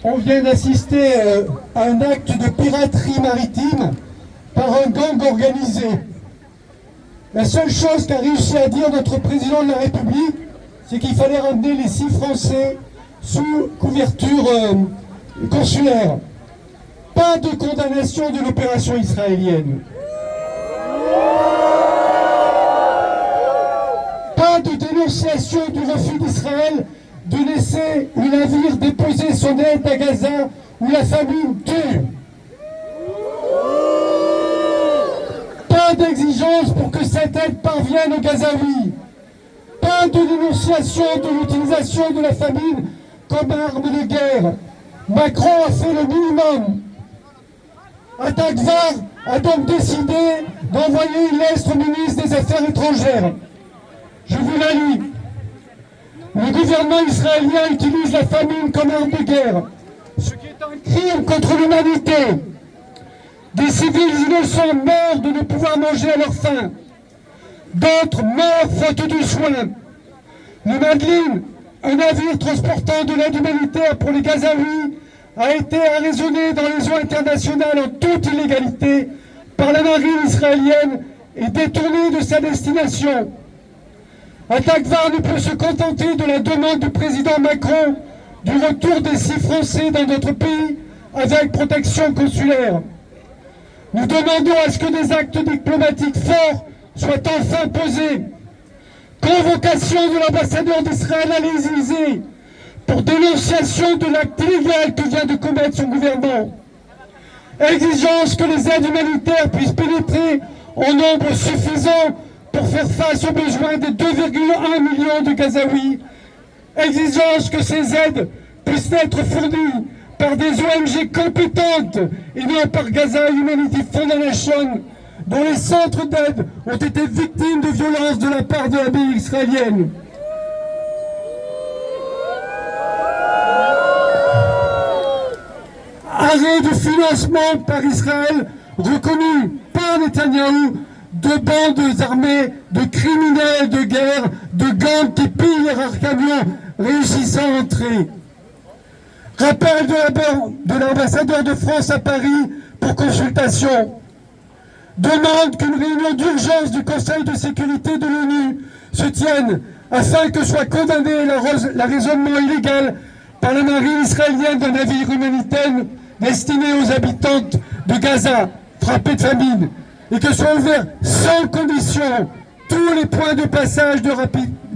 On vient d'assister à un acte de piraterie maritime par un gang organisé. La seule chose qu'a réussi à dire notre président de la République, c'est qu'il fallait ramener les 6 Français sous couverture consulaire. Pas de condamnation de l'opération israélienne. Pas de dénonciation du refus d'Israël de laisser le navire déposer son aide à Gaza où la famine tue. Pas d'exigence pour que cette aide parvienne aux Gazaouis. Pas de dénonciation de l'utilisation de la famine comme arme de guerre. Macron a fait le minimum. Atakvar a donc décidé d'envoyer une lettre au ministre des Affaires étrangères. Je vous la lis. Le gouvernement israélien utilise la famine comme arme de guerre, ce qui est un crime contre l'humanité. Des civils innocents meurent de ne pouvoir manger à leur faim. D'autres meurent faute de soins. Le Madeleine, un navire transportant de l'aide humanitaire pour les Gazaouis, a été arraisonné dans les eaux internationales en toute illégalité par la marine israélienne et détourné de sa destination. Atakvar ne peut se contenter de la demande du président Macron du retour des 6 Français dans notre pays avec protection consulaire. Nous demandons à ce que des actes diplomatiques forts soient enfin posés. Convocation de l'ambassadeur d'Israël à l'Élysée pour dénonciation de l'acte illégal que vient de commettre son gouvernement. Exigence que les aides humanitaires puissent pénétrer en nombre suffisant pour faire face aux besoins des 2,1 millions de Gazaouis. Exigence que ces aides puissent être fournies par des ONG compétentes et non par Gaza Humanity Foundation, dont les centres d'aide ont été victimes de violences de la part de l'armée israélienne. Arrêt du financement par Israël reconnu par Netanyahou de bandes armées, de criminels de guerre, de gangs qui pillent leurs camions réussissant à entrer. Rappel de l'ambassadeur de France à Paris pour consultation. Demande qu'une réunion d'urgence du Conseil de sécurité de l'ONU se tienne afin que soit condamné l'arraisonnement illégal par la marine israélienne d'un navire humanitaire destiné aux habitantes de Gaza, frappées de famine, et que soient ouverts sans condition tous les points de passage de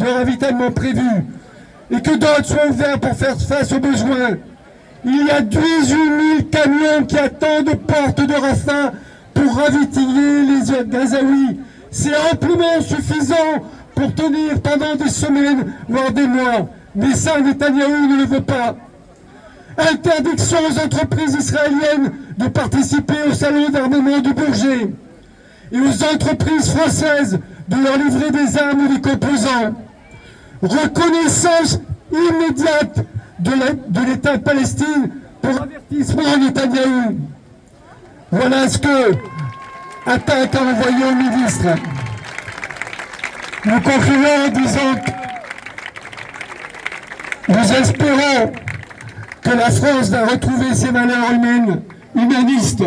ravitaillement prévus, et que d'autres soient ouverts pour faire face aux besoins. Il y a 18 000 camions qui attendent aux portes de Rafah pour ravitailler les Gazaouis. C'est amplement suffisant pour tenir pendant des semaines, voire des mois. Mais ça, Netanyahou ne le veut pas. Interdiction aux entreprises israéliennes de participer au salon d'armement du Bourget et aux entreprises françaises de leur livrer des armes ou des composants. Reconnaissance immédiate de l'État de Palestine pour avertissement à Netanyahou. Voilà ce que Attaque a envoyé au ministre. Nous concluons en disant que nous espérons que la France va retrouver ses valeurs humaines, humanistes,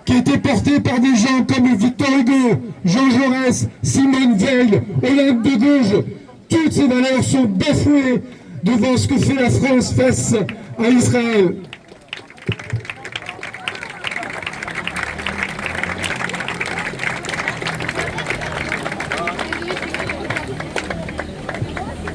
qui étaient portées par des gens comme Victor Hugo, Jean Jaurès, Simone Veil, Olympe de Gouges. Toutes ces valeurs sont bafouées devant ce que fait la France face à Israël.